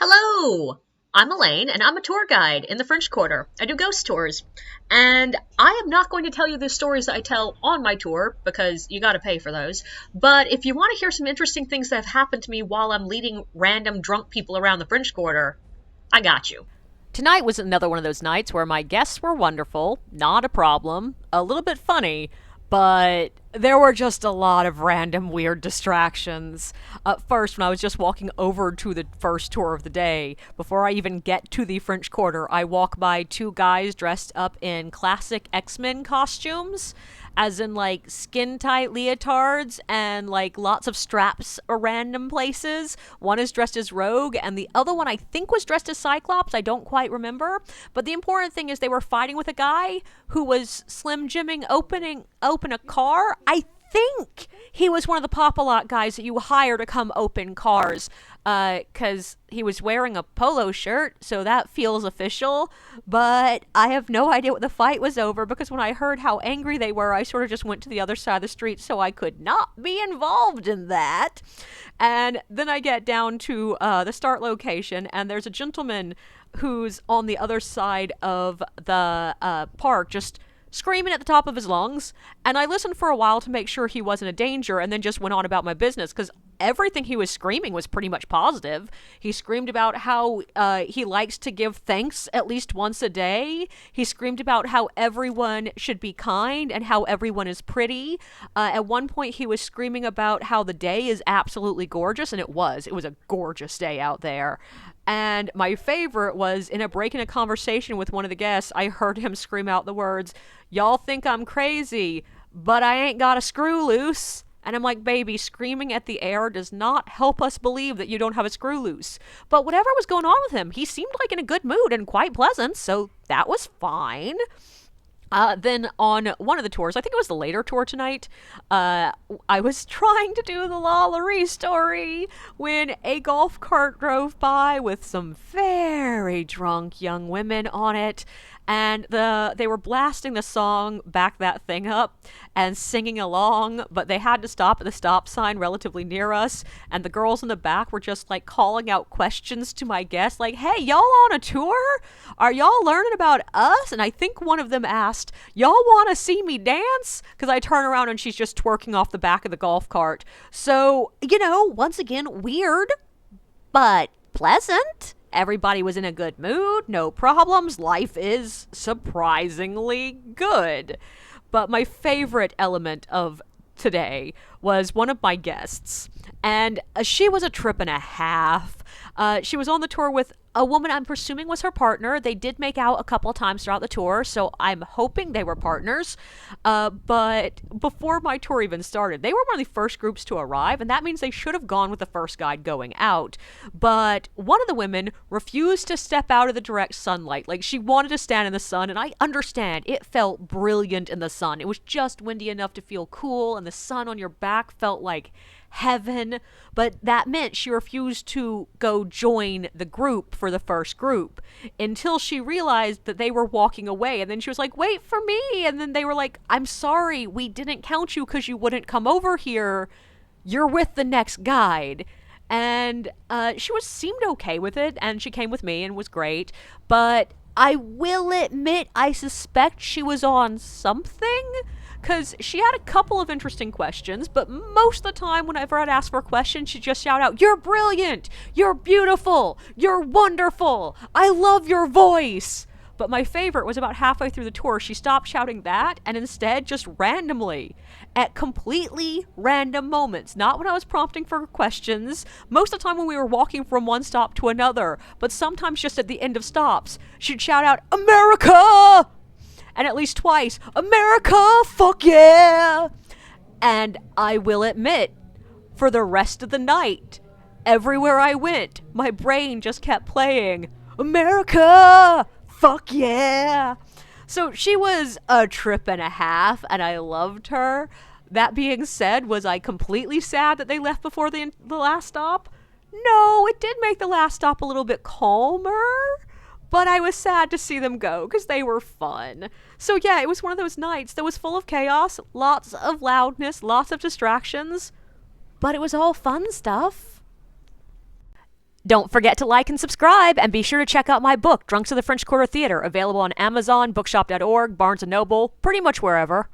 Hello! I'm Elaine, and I'm a tour guide in the French Quarter. I do ghost tours. And I am not going to tell you the stories that I tell on my tour, because you gotta pay for those. But if you want to hear some interesting things that have happened to me while I'm leading random drunk people around the French Quarter, I got you. Tonight was another one of those nights where my guests were wonderful, not a problem, a little bit funny, but there were just a lot of random weird distractions. First, when I was just walking over to the first tour of the day, before I even get to the French Quarter, I walk by two guys dressed up in classic X-Men costumes, as in like skin tight leotards and like lots of straps at random places. One is dressed as Rogue, and the other one I think was dressed as Cyclops. I don't quite remember. But the important thing is they were fighting with a guy who was Slim Jimming open a car. I think he was one of the Pop-A-Lot guys that you hire to come open cars, because he was wearing a polo shirt, so that feels official. But I have no idea what the fight was over, because when I heard how angry they were, I sort of just went to the other side of the street so I could not be involved in that. And then I get down to the start location, and there's a gentleman who's on the other side of the park, just screaming at the top of his lungs. And I listened for a while to make sure he wasn't a danger, and then just went on about my business, because everything he was screaming was pretty much positive. He screamed about how he likes to give thanks at least once a day. He screamed about how everyone should be kind and how everyone is pretty. At one point, he was screaming about how the day is absolutely gorgeous, and it was. It was a gorgeous day out there. And my favorite was in a break in a conversation with one of the guests, I heard him scream out the words, "Y'all think I'm crazy, but I ain't got a screw loose." And I'm like, baby, screaming at the air does not help us believe that you don't have a screw loose. But whatever was going on with him, he seemed like in a good mood and quite pleasant, so that was fine. Then on one of the tours, I think it was the later tour tonight, I was trying to do the Lalaurie story when a golf cart drove by with some very drunk young women on it, and they were blasting the song "Back That Thing Up" and singing along, but they had to stop at the stop sign relatively near us, and the girls in the back were just like calling out questions to my guests, like, "Hey, y'all on a tour? Are y'all learning about us?" And I think one of them asked, "Y'all want to see me dance?" Because I turn around and she's just twerking off the back of the golf cart. So, once again, weird, but pleasant. Everybody was in a good mood, no problems. Life is surprisingly good. But my favorite element of today was one of my guests, and she was a trip and a half. She was on the tour with a woman I'm presuming was her partner. They did make out a couple of times throughout the tour, so I'm hoping they were partners. But before my tour even started, they were one of the first groups to arrive, and that means they should have gone with the first guide going out. But one of the women refused to step out of the direct sunlight. Like, she wanted to stand in the sun, and I understand. It felt brilliant in the sun. It was just windy enough to feel cool, and the sun on your back felt like heaven, but that meant she refused to go join the group for the first group until she realized that they were walking away, and then she was like, "Wait for me," and then they were like, "I'm sorry, we didn't count you because you wouldn't come over here. You're with the next guide." And she seemed okay with it, and she came with me and was great, but I will admit I suspect she was on something, because she had a couple of interesting questions, but most of the time whenever I'd ask for a question, she'd just shout out, "You're brilliant! You're beautiful! You're wonderful! I love your voice!" But my favorite was about halfway through the tour, she stopped shouting that and instead just randomly, at completely random moments, not when I was prompting for questions, most of the time when we were walking from one stop to another, but sometimes just at the end of stops, she'd shout out, "America!" And at least twice, "America, fuck yeah!" And I will admit, for the rest of the night, everywhere I went, my brain just kept playing, "America, fuck yeah!" So she was a trip and a half, and I loved her. That being said, was I completely sad that they left before the last stop? No, it did make the last stop a little bit calmer. But I was sad to see them go, because they were fun. So yeah, it was one of those nights that was full of chaos, lots of loudness, lots of distractions, but it was all fun stuff. Don't forget to like and subscribe, and be sure to check out my book, Drunks of the French Quarter Theater, available on Amazon, bookshop.org, Barnes & Noble, pretty much wherever.